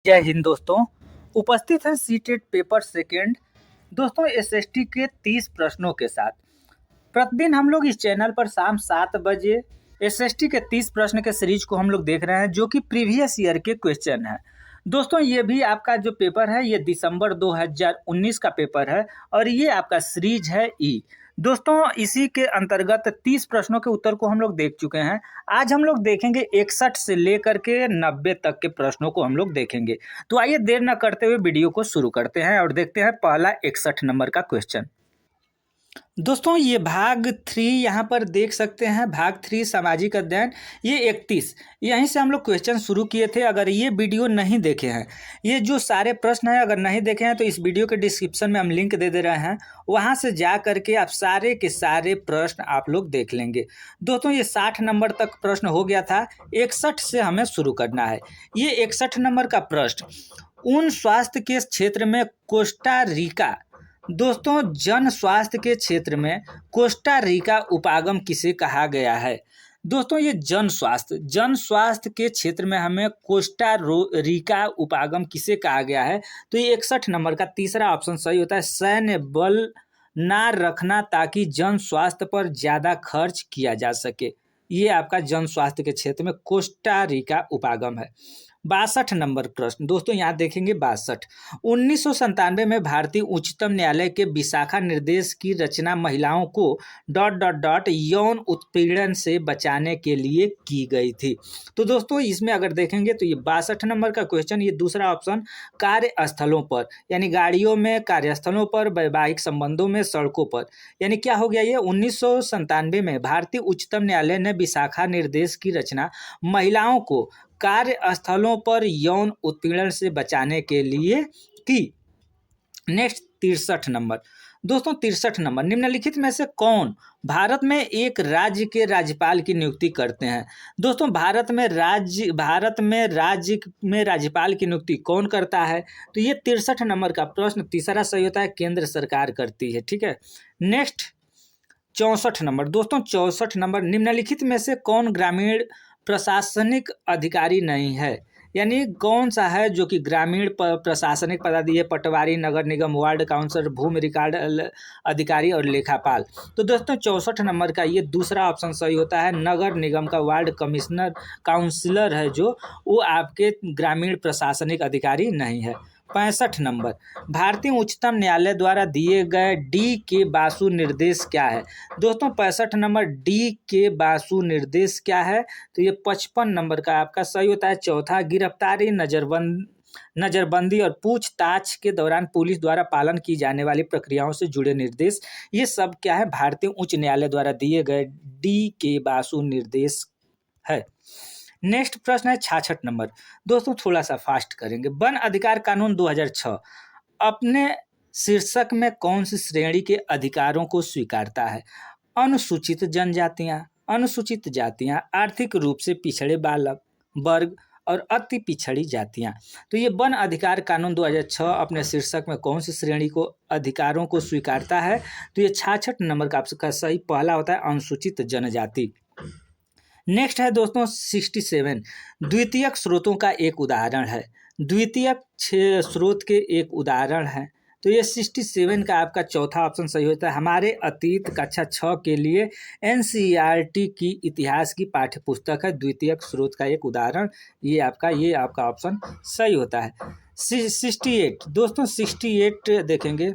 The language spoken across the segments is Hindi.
जय हिंद दोस्तों। उपस्थित है सीटेट पेपर सेकेंड दोस्तों एसएसटी के 30 प्रश्नों के साथ। प्रतिदिन हम लोग इस चैनल पर शाम 7 बजे एसएसटी के 30 प्रश्न के सीरीज को हम लोग देख रहे हैं, जो कि प्रीवियस ईयर के क्वेश्चन है। दोस्तों ये भी आपका जो पेपर है ये दिसंबर 2019 का पेपर है और ये आपका सीरीज है ई। दोस्तों इसी के अंतर्गत 30 प्रश्नों के उत्तर को हम लोग देख चुके हैं। आज हम लोग देखेंगे 61 से लेकर के 90 तक के प्रश्नों को हम लोग देखेंगे। तो आइए देर न करते हुए वीडियो को शुरू करते हैं और देखते हैं पहला 61 नंबर का क्वेश्चन। दोस्तों ये भाग 3 यहाँ पर देख सकते हैं, भाग 3 सामाजिक अध्ययन, ये 31 यहीं से हम लोग क्वेश्चन शुरू किए थे। अगर ये वीडियो नहीं देखे हैं, ये जो सारे प्रश्न हैं अगर नहीं देखे हैं तो इस वीडियो के डिस्क्रिप्शन में हम लिंक दे रहे हैं, वहाँ से जा करके आप सारे के सारे प्रश्न आप लोग देख लेंगे। दोस्तों ये 60 नंबर तक प्रश्न हो गया था, 61 से हमें शुरू करना है। ये 61 नंबर का प्रश्न, उन स्वास्थ्य के क्षेत्र में कोस्टा रिका, दोस्तों जन स्वास्थ्य के क्षेत्र में कोस्टा रिका उपागम किसे कहा गया है। दोस्तों ये जन स्वास्थ्य के क्षेत्र में हमें कोस्टा रिका उपागम किसे कहा गया है। तो ये 61 नंबर का तीसरा ऑप्शन सही होता है, सैन्य बल ना रखना ताकि जन स्वास्थ्य पर ज़्यादा खर्च किया जा सके। ये आपका जन स्वास्थ्य के क्षेत्र में कोस्टा रिका उपागम है। 62 नंबर प्रश्न दोस्तों यहाँ देखेंगे 62। 1997 में भारतीय उच्चतम न्यायालय के विशाखा निर्देश की रचना महिलाओं को ... यौन उत्पीड़न से बचाने के लिए की गई थी। तो दोस्तों इसमें अगर देखेंगे तो ये 62 नंबर का क्वेश्चन, ये दूसरा ऑप्शन कार्यस्थलों पर, यानी गाड़ियों में, कार्यस्थलों पर, वैवाहिक संबंधों में, सड़कों पर, यानी क्या हो गया ये 1997 में भारतीय उच्चतम न्यायालय ने विशाखा निर्देश की रचना महिलाओं को कार्यस्थलों पर यौन उत्पीड़न से बचाने के लिए की। नेक्स्ट 63 नंबर दोस्तों, 63 नंबर, निम्नलिखित में से कौन भारत में एक राज्य के राज्यपाल की नियुक्ति करते हैं। दोस्तों भारत में राज्य में राज्यपाल की नियुक्ति कौन करता है। तो ये 63 नंबर का प्रश्न तीसरा सही होता है, केंद्र सरकार करती है। ठीक है। नेक्स्ट 64 नंबर दोस्तों, 64 नंबर, निम्नलिखित में से कौन ग्रामीण प्रशासनिक अधिकारी नहीं है, यानी कौन सा है जो कि ग्रामीण प्रशासनिक पदाधिकारी, पटवारी, नगर निगम, वार्ड काउंसलर, भूमि रिकॉर्ड अधिकारी और लेखापाल। तो दोस्तों 64 नंबर का ये दूसरा ऑप्शन सही होता है, नगर निगम का वार्ड कमिश्नर काउंसलर है जो, वो आपके ग्रामीण प्रशासनिक अधिकारी नहीं है। 65 नंबर, भारतीय उच्चतम न्यायालय द्वारा दिए गए डी के बासु निर्देश क्या है। दोस्तों 65 नंबर डी के बासु निर्देश क्या है। तो ये 55 नंबर का आपका सही होता है, चौथा, गिरफ्तारी, नजरबंदी और पूछताछ के दौरान पुलिस द्वारा पालन की जाने वाली प्रक्रियाओं से जुड़े निर्देश, ये सब क्या है, भारतीय उच्च न्यायालय द्वारा दिए गए डी के बासु निर्देश है। नेक्स्ट प्रश्न है 66 नंबर दोस्तों, थोड़ा सा फास्ट करेंगे। वन अधिकार कानून 2006 अपने शीर्षक में कौन सी श्रेणी के अधिकारों को स्वीकारता है। अनुसूचित जनजातियां, अनुसूचित जातियां, आर्थिक रूप से पिछड़े बालक वर्ग और अति पिछड़ी जातियां। तो ये वन अधिकार कानून 2006 अपने शीर्षक में कौन सी श्रेणी को अधिकारों को स्वीकारता है। तो ये 66 नंबर का आपका सही पहला होता है, अनुसूचित जनजाति। नेक्स्ट है दोस्तों 67, द्वितीयक स्रोतों का एक उदाहरण है, द्वितीयक स्रोत के एक उदाहरण है। तो ये 67 का आपका चौथा ऑप्शन सही होता है। हमारे अतीत कक्षा 6 के लिए एनसीईआरटी की इतिहास की पाठ्य पुस्तक है, द्वितीयक स्रोत का एक उदाहरण, ये आपका ऑप्शन सही होता है। 68 दोस्तों, 68 देखेंगे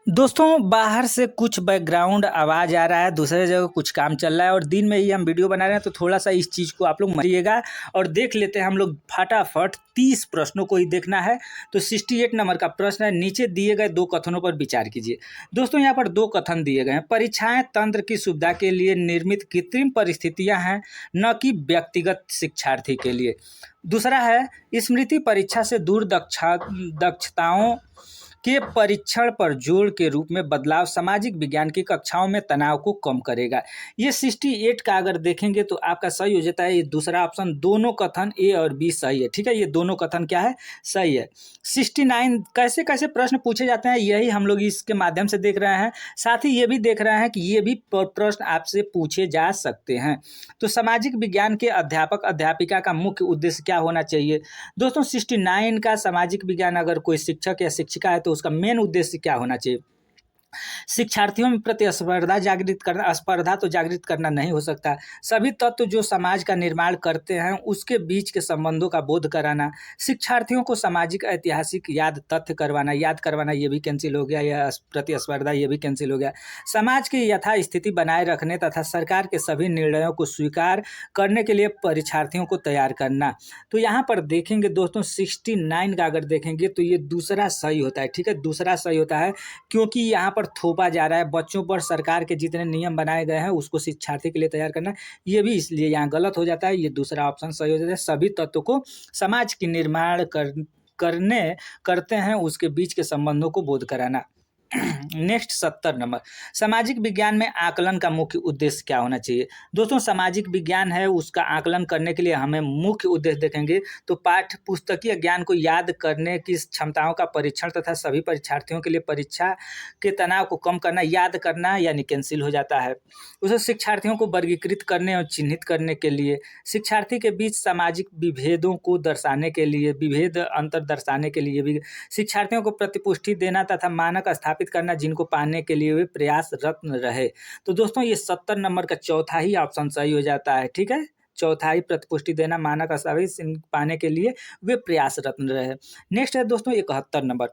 दोस्तों, बाहर से कुछ बैकग्राउंड आवाज़ आ रहा है, दूसरे जगह कुछ काम चल रहा है और दिन में ही हम वीडियो बना रहे हैं, तो थोड़ा सा इस चीज़ को आप लोग मानिएगा और देख लेते हैं हम लोग फटाफट। 30 प्रश्नों को ही देखना है। तो 68 नंबर का प्रश्न है, नीचे दिए गए 2 कथनों पर विचार कीजिए। दोस्तों यहाँ पर 2 कथन दिए गए हैं, परीक्षाएं तंत्र की सुविधा के लिए निर्मित कृत्रिम परिस्थितियाँ हैं, न कि व्यक्तिगत शिक्षार्थी के लिए। दूसरा है, स्मृति परीक्षा से दूर दक्षताओं के परीक्षण पर जोर के रूप में बदलाव सामाजिक विज्ञान की कक्षाओं में तनाव को कम करेगा। ये 68 का अगर देखेंगे तो आपका सही हो जाता है ये दूसरा ऑप्शन, दोनों कथन ए और बी सही है। ठीक है, ये दोनों कथन क्या है, सही है। 69 कैसे कैसे प्रश्न पूछे जाते हैं यही हम लोग इसके माध्यम से देख रहे हैं, साथ ही ये भी देख रहे हैं कि ये भी प्रश्न आपसे पूछे जा सकते हैं। तो सामाजिक विज्ञान के अध्यापक अध्यापिका का मुख्य उद्देश्य क्या होना चाहिए दोस्तों? 69 का सामाजिक विज्ञान अगर कोई शिक्षक या शिक्षिका है तो उसका मेन उद्देश्य क्या होना चाहिए? शिक्षार्थियों में प्रतिस्पर्धा जागृत करना। स्पर्धा तो जागृत करना नहीं हो सकता। सभी तत्व जो समाज का निर्माण करते हैं उसके बीच के संबंधों का बोध कराना। शिक्षार्थियों को सामाजिक ऐतिहासिक याद तथ्य करवाना, याद करवाना ये भी कैंसिल हो गया, या प्रतिस्पर्धा ये भी कैंसिल हो गया। समाज की यथास्थिति बनाए रखने तथा सरकार के सभी निर्णयों को स्वीकार करने के लिए परीक्षार्थियों को तैयार करना। तो यहाँ पर देखेंगे दोस्तों 69 का अगर देखेंगे तो ये दूसरा सही होता है। ठीक है, दूसरा सही होता है क्योंकि यहाँ पर थोपा जा रहा है बच्चों पर सरकार के जितने नियम बनाए गए हैं उसको शिक्षार्थी के लिए तैयार करना, ये भी इसलिए यहाँ गलत हो जाता है। ये दूसरा ऑप्शन सही हो जाता है, सभी तत्वों को समाज की निर्माण करते हैं उसके बीच के संबंधों को बोध कराना। नेक्स्ट 70 नंबर, सामाजिक विज्ञान में आकलन का मुख्य उद्देश्य क्या होना चाहिए दोस्तों? सामाजिक विज्ञान है उसका आकलन करने के लिए हमें मुख्य उद्देश्य देखेंगे तो पाठ्य पुस्तकीय ज्ञान को याद करने की क्षमताओं का परीक्षण तथा सभी परीक्षार्थियों के लिए परीक्षा के तनाव को कम करना। याद करना यानी कैंसिल हो जाता है। उसे शिक्षार्थियों को वर्गीकृत करने और चिन्हित करने के लिए, शिक्षार्थी के बीच सामाजिक विभेदों को दर्शाने के लिए, विभेद अंतर दर्शाने के लिए भी, शिक्षार्थियों को प्रतिपुष्टि देना तथा मानक स्थापित करना जिनको पाने के लिए वे प्रयासरत रहे। तो दोस्तों ये 70 नंबर का चौथा ही ऑप्शन सही हो जाता है। ठीक है, चौथा ही प्रतिपुष्टि देना, मानक स्थापित पाने के लिए वे प्रयासरत रहे। नेक्स्ट है दोस्तों 71 नंबर।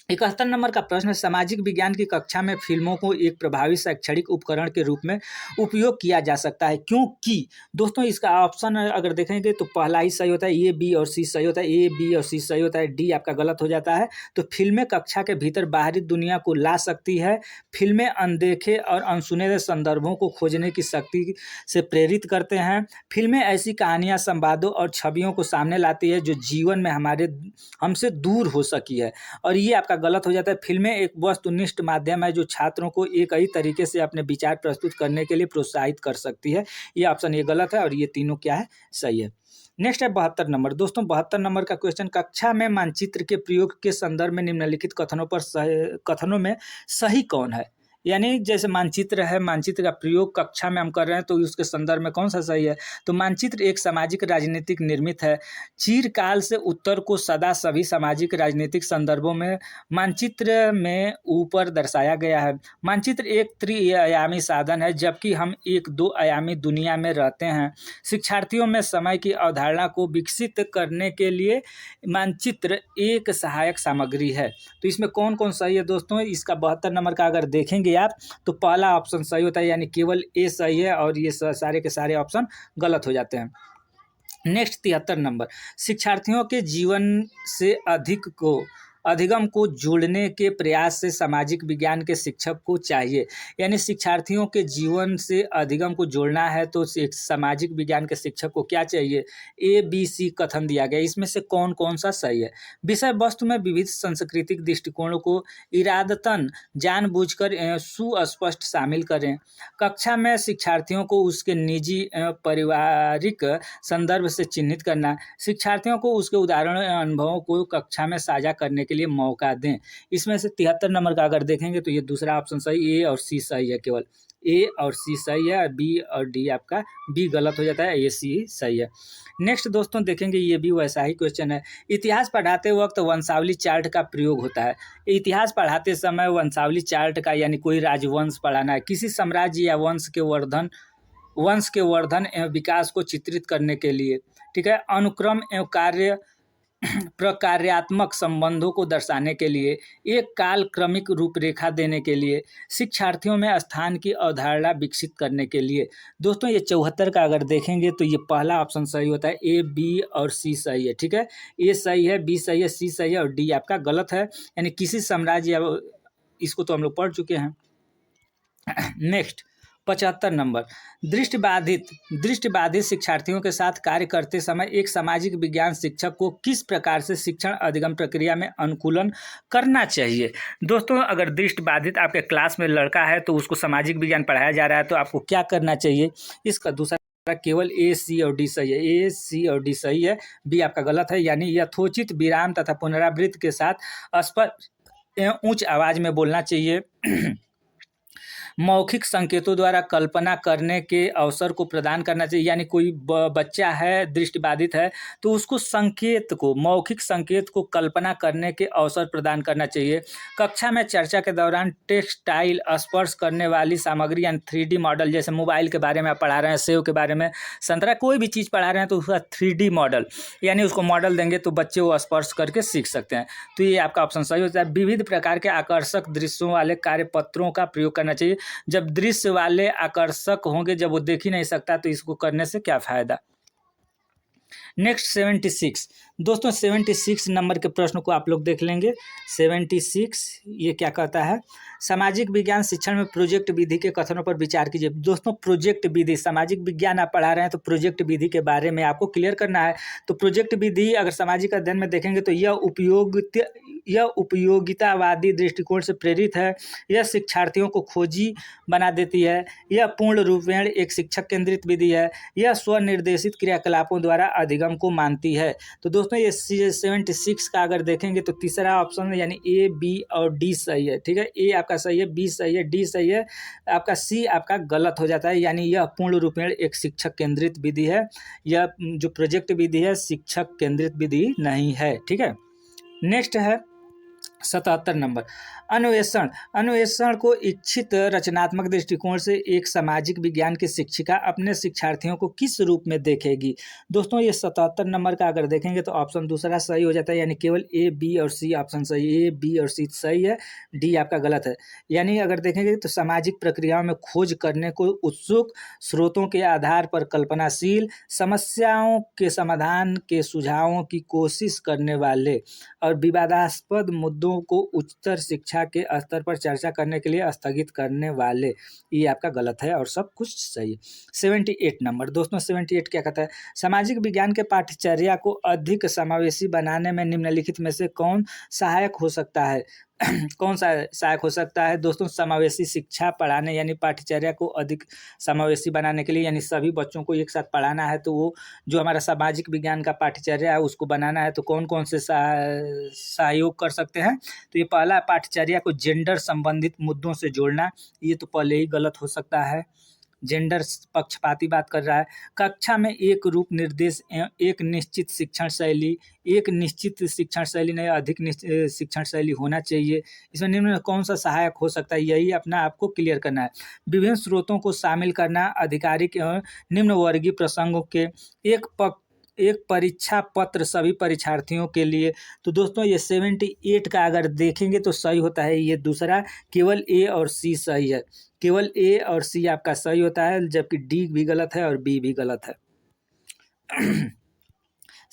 71 नंबर का प्रश्न, सामाजिक विज्ञान की कक्षा में फिल्मों को एक प्रभावी शैक्षणिक उपकरण के रूप में उपयोग किया जा सकता है क्योंकि दोस्तों इसका ऑप्शन अगर देखेंगे तो पहला ही सही होता है, ए बी और सी सही होता है, ए बी और सी सही होता है, डी आपका गलत हो जाता है। तो फिल्में कक्षा के भीतर बाहरी दुनिया को ला सकती है। फिल्में अनदेखे और अनसुने संदर्भों को खोजने की शक्ति से प्रेरित करते हैं। फिल्में ऐसी कहानियाँ, संवादों और छवियों को सामने लाती है जो जीवन में हमसे दूर हो सकी है। और ये आपका गलत हो जाता है। फिल्में एक वस्तुनिष्ठ माध्यम है जो छात्रों को एक ही तरीके से अपने विचार प्रस्तुत करने के लिए प्रोत्साहित कर सकती है। ये ऑप्शन ये गलत है और ये तीनों क्या है, सही है। नेक्स्ट है 72 नंबर। दोस्तों 72 नंबर का क्वेश्चन, कक्षा में मानचित्र के प्रयोग के संदर्भ में निम्नलिखित कथनों में सही कौन है? यानी जैसे मानचित्र है, मानचित्र का प्रयोग कक्षा में हम कर रहे हैं तो उसके संदर्भ में कौन सा सही है? तो मानचित्र एक सामाजिक राजनीतिक निर्मित है। चिरकाल से उत्तर को सदा सभी सामाजिक राजनीतिक संदर्भों में मानचित्र में ऊपर दर्शाया गया है। मानचित्र एक त्रिआयामी साधन है जबकि हम एक 2 आयामी दुनिया में रहते हैं। शिक्षार्थियों में समय की अवधारणा को विकसित करने के लिए मानचित्र एक सहायक सामग्री है। तो इसमें कौन कौन सही है दोस्तों? इसका 72 नंबर का अगर देखेंगे आप तो पहला ऑप्शन सही होता है, यानी केवल ए सही है और ये सारे के सारे ऑप्शन गलत हो जाते हैं। नेक्स्ट 73 नंबर, शिक्षार्थियों के जीवन से अधिगम को जोड़ने के प्रयास से सामाजिक विज्ञान के शिक्षक को चाहिए। यानी शिक्षार्थियों के जीवन से अधिगम को जोड़ना है तो एक सामाजिक विज्ञान के शिक्षक को क्या चाहिए? ए बी सी कथन दिया गया, इसमें से कौन कौन सा सही है? विषय वस्तु में विविध सांस्कृतिक दृष्टिकोणों को इरादतन जानबूझकर सुस्पष्ट शामिल करें। कक्षा में शिक्षार्थियों को उसके निजी पारिवारिक संदर्भ से चिन्हित करना। शिक्षार्थियों को उसके उदाहरण अनुभवों को कक्षा में साझा करने के लिए मौका दें। इसमें से 73 नंबर का अगर देखेंगे तो ये दूसरा ऑप्शन सही, ए और सी सही है, केवल ए और सी सही है, बी और डी आपका बी गलत हो जाता है, ए सी सही है। नेक्स्ट दोस्तों देखेंगे ये भी वैसा ही क्वेश्चन है। इतिहास पढ़ाते वक्त वंशावली चार्ट का प्रयोग होता है। इतिहास पढ़ाते समय वंशावली चार्ट का यानी कोई राजवंश पढ़ाना है, किसी साम्राज्य या वंश के वर्धन एवं विकास को चित्रित करने के लिए। ठीक है, अनुक्रम एवं प्रकार्यात्मक संबंधों को दर्शाने के लिए, एक काल क्रमिक रूपरेखा देने के लिए, शिक्षार्थियों में स्थान की अवधारणा विकसित करने के लिए। दोस्तों ये 74 का अगर देखेंगे तो ये पहला ऑप्शन सही होता है, ए बी और सी सही है। ठीक है, ए सही है, बी सही है, सी सही है और डी आपका गलत है, यानी किसी साम्राज्य, इसको तो हम लोग पढ़ चुके हैं। नेक्स्ट 75 नंबर, दृष्टिबाधित शिक्षार्थियों के साथ कार्य करते समय एक सामाजिक विज्ञान शिक्षक को किस प्रकार से शिक्षण अधिगम प्रक्रिया में अनुकूलन करना चाहिए। दोस्तों, अगर दृष्टिबाधित आपके क्लास में लड़का है तो उसको सामाजिक विज्ञान पढ़ाया जा रहा है तो आपको क्या करना चाहिए। इसका दूसरा केवल ए, सी और डी सही है। ए, सी और डी सही है, बी आपका गलत है। यानी यथोचित विराम तथा पुनरावृत्ति के साथ स्पष्ट एवं उच्च आवाज में बोलना चाहिए। मौखिक संकेतों द्वारा कल्पना करने के अवसर को प्रदान करना चाहिए। यानी कोई बच्चा है, दृष्टिबाधित है, तो उसको मौखिक संकेत को कल्पना करने के अवसर प्रदान करना चाहिए। कक्षा में चर्चा के दौरान टेक्सटाइल स्पर्श करने वाली सामग्री यानी 3D मॉडल, जैसे मोबाइल के बारे में आप पढ़ा रहे हैं, सेव के बारे में, संतरा, कोई भी चीज़ पढ़ा रहे हैं तो उसका 3D मॉडल, यानी उसको मॉडल देंगे तो बच्चे वो स्पर्श करके सीख सकते हैं। तो ये आपका ऑप्शन सही होता है। विविध प्रकार के आकर्षक दृश्यों वाले कार्यपत्रों का प्रयोग करना चाहिए। जब दृश्य वाले आकर्षक होंगे, जब वो देख ही नहीं सकता, तो इसको करने से क्या फायदा। नेक्स्ट 76 दोस्तों, 76 नंबर के प्रश्न को आप लोग देख लेंगे। 76 ये क्या कहता है, सामाजिक विज्ञान शिक्षण में प्रोजेक्ट विधि के कथनों पर विचार कीजिए। दोस्तों, प्रोजेक्ट विधि, सामाजिक विज्ञान आप पढ़ा रहे हैं तो प्रोजेक्ट विधि के बारे में आपको क्लियर करना है। तो प्रोजेक्ट विधि अगर सामाजिक अध्ययन में देखेंगे तो यह उपयोगितावादी दृष्टिकोण से प्रेरित है। यह शिक्षार्थियों को खोजी बना देती है। यह पूर्ण रूपेण एक शिक्षक केंद्रित विधि है। यह स्वनिर्देशित क्रियाकलापों द्वारा अधिगम को मानती है। तो दोस्तों, ये 76 का अगर देखेंगे तो तीसरा ऑप्शन यानी ए, बी और डी सही है। ठीक है, ए आपका सही है, बी सही है, डी सही है, आपका सी आपका गलत हो जाता है। यानी यह पूर्ण रूपेण एक शिक्षक केंद्रित विधि है। यह जो प्रोजेक्ट विधि है शिक्षक केंद्रित विधि नहीं है। ठीक है, नेक्स्ट है 77 नंबर, अन्वेषण को इच्छित रचनात्मक दृष्टिकोण से एक सामाजिक विज्ञान की शिक्षिका अपने शिक्षार्थियों को किस रूप में देखेगी। दोस्तों, ये 77 नंबर का अगर देखेंगे तो ऑप्शन दूसरा सही हो जाता है। यानी केवल ए, बी और सी ऑप्शन सही है। ए, बी और सी सही है, डी आपका गलत है। यानी अगर देखेंगे तो सामाजिक प्रक्रियाओं में खोज करने को उत्सुक, स्रोतों के आधार पर कल्पनाशील, समस्याओं के समाधान के सुझावों की कोशिश करने वाले और विवादास्पद मुद्दों को उच्चतर शिक्षा के स्तर पर चर्चा करने के लिए स्थगित करने वाले। ये आपका गलत है और सब कुछ सही है। 78 नंबर, दोस्तों 78 क्या कहता है, सामाजिक विज्ञान के पाठ्यचर्या को अधिक समावेशी बनाने में निम्नलिखित में से कौन सहायक हो सकता है। कौन सा सहायक हो सकता है। दोस्तों, समावेशी शिक्षा पढ़ाने यानी पाठ्यचर्या को अधिक समावेशी बनाने के लिए, यानी सभी बच्चों को एक साथ पढ़ाना है तो वो जो हमारा सामाजिक विज्ञान का पाठ्यचर्या है उसको बनाना है तो कौन कौन से सहयोग कर सकते हैं। तो ये पहला, पाठ्यचर्या को जेंडर संबंधित मुद्दों से जोड़ना, ये तो पहले ही गलत हो सकता है, जेंडर पक्षपाती बात कर रहा है। कक्षा में एक रूप निर्देश एवं एक निश्चित शिक्षण शैली नहीं, अधिक शिक्षण शैली होना चाहिए। इसमें निम्न में कौन सा सहायक हो सकता है, यही अपना आपको क्लियर करना है। विभिन्न स्रोतों को शामिल करना, आधिकारिक एवं निम्न वर्गीय प्रसंगों के एक परीक्षा पत्र सभी परीक्षार्थियों के लिए। तो दोस्तों, ये 78 का अगर देखेंगे तो सही होता है ये दूसरा, केवल ए और सी सही है। केवल ए और सी आपका सही होता है, जबकि डी भी गलत है और बी भी गलत है।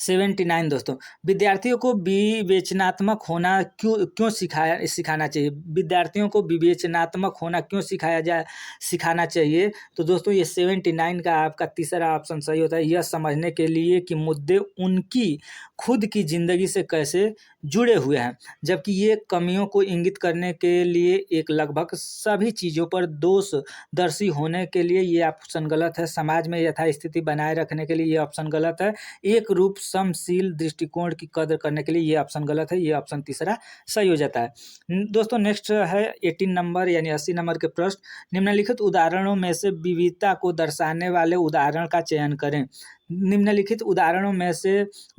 79 दोस्तों, विद्यार्थियों को विवेचनात्मक होना क्यों सिखाना चाहिए। विद्यार्थियों को विवेचनात्मक होना क्यों सिखाना चाहिए। तो दोस्तों, ये 79 का आपका तीसरा ऑप्शन सही होता है। यह समझने के लिए कि मुद्दे उनकी खुद की जिंदगी से कैसे जुड़े हुए हैं, जबकि ये कमियों को इंगित करने के लिए एक लगभग सभी चीज़ों पर दोषदर्शी होने के लिए ये ऑप्शन गलत है। समाज में यथास्थिति बनाए रखने के लिए ये ऑप्शन गलत है। एक रूप समशील दृष्टिकोण की कदर करने के लिए ये ऑप्शन गलत है। ये ऑप्शन तीसरा सही हो जाता है। दोस्तों, नेक्स्ट है 18 नंबर यानी 80 नंबर के प्रश्न, निम्नलिखित उदाहरणों में से विविधता को दर्शाने वाले उदाहरण का चयन करें। निम्नलिखित उदाहरणों में से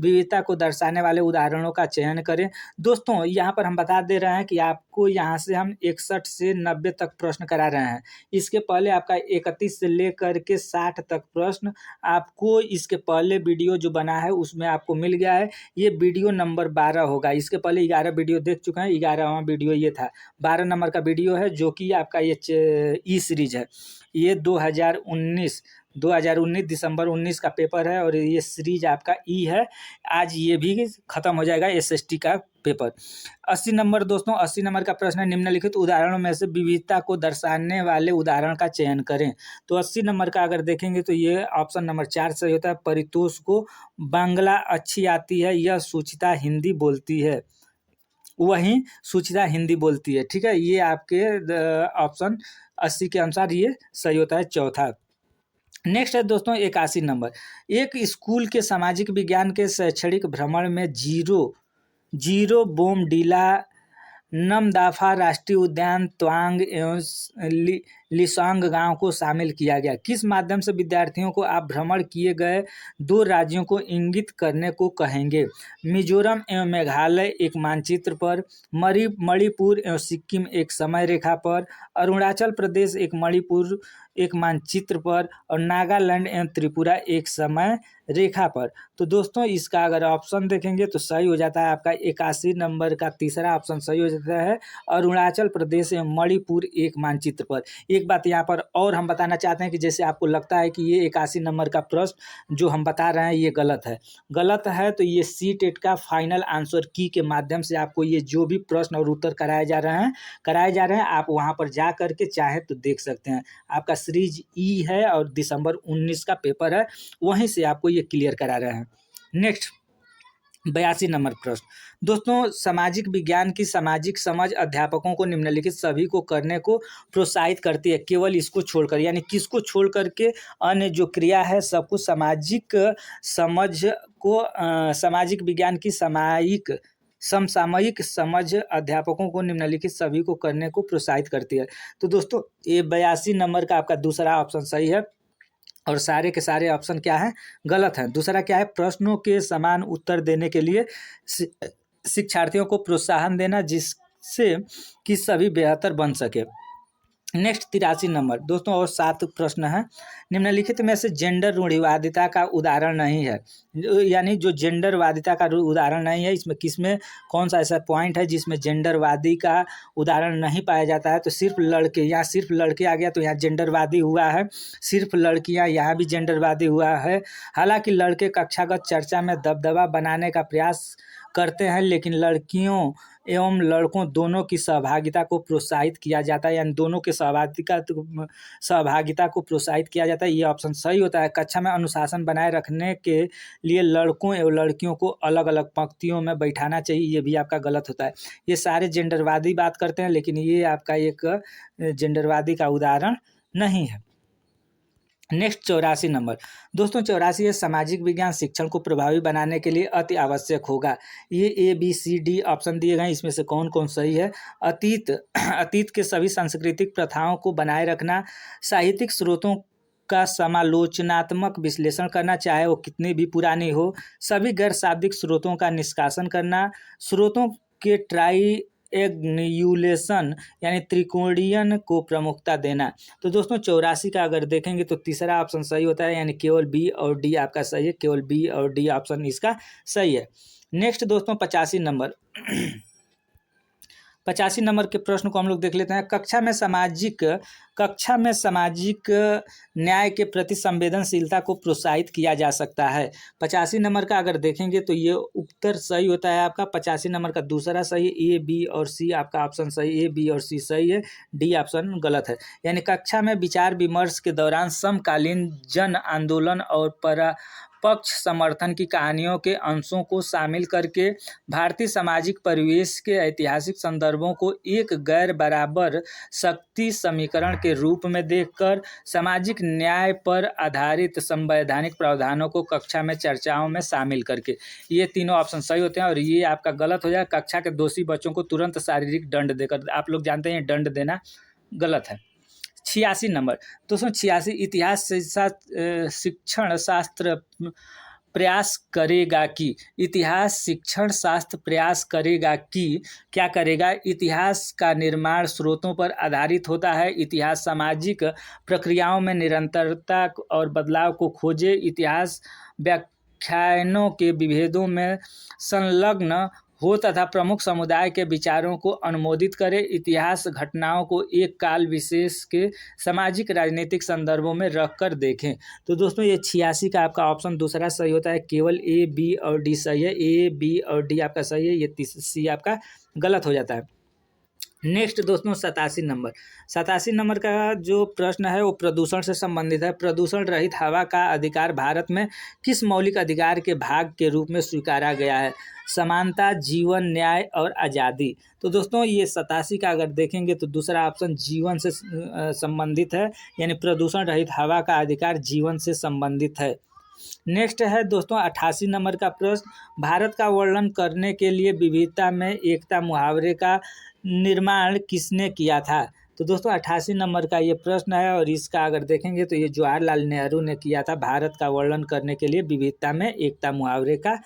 विविधता को दर्शाने वाले उदाहरणों का चयन करें। दोस्तों, यहाँ पर हम बता दे रहे हैं कि आपको यहाँ से हम 61 से 90 तक प्रश्न करा रहे हैं। इसके पहले आपका 31 से लेकर के 60 तक प्रश्न आपको इसके पहले वीडियो जो बना है उसमें आपको मिल गया है। ये वीडियो नंबर 12 होगा। इसके पहले 11 वीडियो देख चुके हैं, 11वां वीडियो ये था। 12 नंबर का वीडियो है जो कि आपका ये ई सीरीज है। ये 2019 2019 दिसंबर 19 का पेपर है और ये सीरीज आपका ई है। आज ये भी खत्म हो जाएगा एसएसटी का पेपर। 80 नंबर दोस्तों, 80 नंबर का प्रश्न है, निम्नलिखित उदाहरणों में से विविधता को दर्शाने वाले उदाहरण का चयन करें। तो 80 नंबर का अगर देखेंगे तो ये ऑप्शन नंबर 4 सही होता है। परितोष को बांग्ला अच्छी आती है, यह सुचिता हिंदी बोलती है। वहीं सुचिता हिंदी बोलती है, ठीक है। ये आपके ऑप्शन 80 के अनुसार ये सही होता है, चौथा। नेक्स्ट है दोस्तों 81 नंबर, एक स्कूल के सामाजिक विज्ञान के शैक्षणिक भ्रमण में जीरो बोमडीला, नमदाफा राष्ट्रीय उद्यान, त्वांग एवं लिसांग गांव को शामिल किया गया। किस माध्यम से विद्यार्थियों को आप भ्रमण किए गए 2 राज्यों को इंगित करने को कहेंगे? मिजोरम एवं मेघालय एक मानचित्र पर, मणिपुर एवं सिक्किम एक समय रेखा पर, अरुणाचल प्रदेश एक मणिपुर एक मानचित्र पर और नागालैंड एवं त्रिपुरा एक समय रेखा पर। तो दोस्तों इसका अगर ऑप्शन देखेंगे तो सही हो जाता है आपका 81 नंबर का तीसरा ऑप्शन सही हो जाता है, अरुणाचल प्रदेश एवं मणिपुर एक मानचित्र पर। एक बात यहाँ पर और हम बताना चाहते हैं कि जैसे आपको लगता है कि ये 81 नंबर का प्रश्न जो हम बता रहे हैं ये गलत है तो ये सी-टेट का फाइनल आंसर की के माध्यम से आपको ये जो भी प्रश्न और उत्तर कराए जा रहे हैं आप वहाँ पर जा करके चाहे तो देख सकते हैं। आपका सीरीज ई है और दिसंबर 19 का पेपर है, वहीं से आपको ये क्लियर करा रहे हैं। नेक्स्ट 82 नंबर प्रश्न, दोस्तों सामाजिक विज्ञान की सामाजिक समझ अध्यापकों को निम्नलिखित सभी को करने को प्रोत्साहित करती है, केवल इसको छोड़कर, यानी किसको छोड़ करके अन्य जो क्रिया है सबको सामाजिक समझ को सामाजिक विज्ञान की समसामयिक समझ अध्यापकों को निम्नलिखित सभी को करने को प्रोत्साहित करती है। तो दोस्तों ये 82 नंबर का आपका दूसरा ऑप्शन सही है और सारे के सारे ऑप्शन क्या है, गलत है। दूसरा क्या है, प्रश्नों के समान उत्तर देने के लिए शिक्षार्थियों को प्रोत्साहन देना जिससे कि सभी बेहतर बन सके। नेक्स्ट 83 नंबर दोस्तों और 7 प्रश्न है, निम्नलिखित में से जेंडर रूढ़िवादिता का उदाहरण नहीं है, यानी जो जेंडरवादिता का उदाहरण नहीं है, इसमें किसमें कौन सा ऐसा पॉइंट है जिसमें जेंडरवादी का उदाहरण नहीं पाया जाता है? तो सिर्फ लड़के, यहाँ सिर्फ लड़के आ गया तो यहाँ जेंडरवादी हुआ है, सिर्फ लड़कियाँ यहाँ भी जेंडरवादी हुआ है। हालांकि लड़के कक्षागत चर्चा में दबदबा बनाने का प्रयास करते हैं, लेकिन लड़कियों एवं लड़कों दोनों की सहभागिता को प्रोत्साहित किया जाता है, यानी दोनों के सहभागिता को प्रोत्साहित किया जाता है। ये ऑप्शन सही होता है। कक्षा में अनुशासन बनाए रखने के लिए लड़कों एवं लड़कियों को अलग अलग पंक्तियों में बैठाना चाहिए, ये भी आपका गलत होता है। ये सारे जेंडरवादी बात करते हैं, लेकिन ये आपका एक जेंडरवादी का उदाहरण नहीं है। नेक्स्ट 84 नंबर दोस्तों 84 है, सामाजिक विज्ञान शिक्षण को प्रभावी बनाने के लिए अति आवश्यक होगा। ये ABCD ऑप्शन दिए गए, इसमें से कौन कौन सही है? अतीत के सभी सांस्कृतिक प्रथाओं को बनाए रखना, साहित्यिक स्रोतों का समालोचनात्मक विश्लेषण करना चाहे वो कितनी भी पुरानी हो, सभी गैर शाब्दिक स्रोतों का निष्कासन करना, स्रोतों के ट्राइएंगुलेशन यानी त्रिकोणीयन को प्रमुखता देना। तो दोस्तों 84 का अगर देखेंगे तो तीसरा ऑप्शन सही होता है, यानी केवल बी और डी आपका सही है, केवल बी और डी ऑप्शन इसका सही है। नेक्स्ट दोस्तों 85 नंबर 85 नंबर के प्रश्न को हम लोग देख लेते हैं। कक्षा में सामाजिक न्याय के प्रति संवेदनशीलता को प्रोत्साहित किया जा सकता है। 85 नंबर का अगर देखेंगे तो ये उत्तर सही होता है आपका। 85 नंबर का दूसरा सही, A, B और C आपका ऑप्शन सही, A, B और C सही है, D ऑप्शन गलत है। यानी कक्षा में विचार विमर्श के दौरान समकालीन जन आंदोलन और पक्ष समर्थन की कहानियों के अंशों को शामिल करके भारतीय सामाजिक परिवेश के ऐतिहासिक संदर्भों को एक गैर बराबर शक्ति समीकरण के रूप में देखकर सामाजिक न्याय पर आधारित संवैधानिक प्रावधानों को कक्षा में चर्चाओं में शामिल करके, ये तीनों ऑप्शन सही होते हैं और ये आपका गलत हो जाए। कक्षा के दोषी बच्चों को तुरंत शारीरिक दंड देकर, आप लोग जानते हैं दंड देना गलत है। 86 नंबर दोस्तों 86 इतिहास शिक्षण शास्त्र प्रयास करेगा कि क्या करेगा? इतिहास का निर्माण स्रोतों पर आधारित होता है। इतिहास सामाजिक प्रक्रियाओं में निरंतरता और बदलाव को खोजे। इतिहास व्याख्यानों के विभेदों में संलग्न हो तथा प्रमुख समुदाय के विचारों को अनुमोदित करे। इतिहास घटनाओं को एक काल विशेष के सामाजिक राजनीतिक संदर्भों में रखकर देखें। तो दोस्तों ये 86 का आपका ऑप्शन दूसरा सही होता है। केवल ए, बी और डी सही है। ए, बी और डी आपका सही है, ये सी आपका गलत हो जाता है। नेक्स्ट दोस्तों 87 नंबर का जो प्रश्न है वो प्रदूषण से संबंधित है। प्रदूषण रहित हवा का अधिकार भारत में किस मौलिक अधिकार के भाग के रूप में स्वीकारा गया है? समानता, जीवन, न्याय और आज़ादी। तो दोस्तों ये 87 का अगर देखेंगे तो दूसरा ऑप्शन जीवन से संबंधित है, यानी प्रदूषण रहित हवा का अधिकार जीवन से संबंधित है। नेक्स्ट है दोस्तों 88 नंबर का प्रश्न, भारत का वर्णन करने के लिए विविधता में एकता मुहावरे का निर्माण किसने किया था? तो दोस्तों 88 नंबर का ये प्रश्न है और इसका अगर देखेंगे तो ये जवाहरलाल नेहरू ने किया था, भारत का वर्णन करने के लिए विविधता में एकता मुहावरे का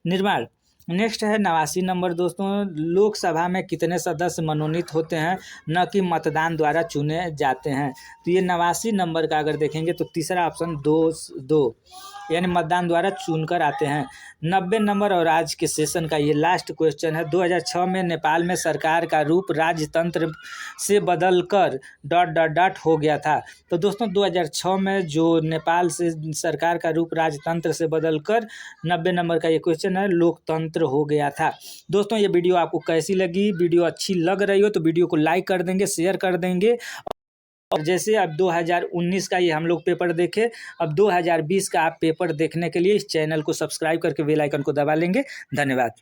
निर्माण। नेक्स्ट है 89 नंबर दोस्तों, लोकसभा में कितने सदस्य मनोनीत होते हैं, न कि मतदान द्वारा चुने जाते हैं? तो ये 89 नंबर का अगर देखेंगे तो तीसरा ऑप्शन दो, यानी मतदान द्वारा चुनकर आते हैं। 90 नंबर और आज के सेशन का ये लास्ट क्वेश्चन है। 2006 में नेपाल में सरकार का रूप राजतंत्र से बदलकर ... हो गया था। तो दोस्तों 2006 में जो नेपाल से सरकार का रूप राजतंत्र से बदलकर 90 नंबर का ये क्वेश्चन है, लोकतंत्र हो गया था। दोस्तों ये वीडियो आपको कैसी लगी? वीडियो अच्छी लग रही हो तो वीडियो को लाइक कर देंगे, शेयर कर देंगे। और जैसे अब 2019 का ये हम लोग पेपर देखे, अब 2020 का आप पेपर देखने के लिए इस चैनल को सब्सक्राइब करके बेल आइकन को दबा लेंगे। धन्यवाद।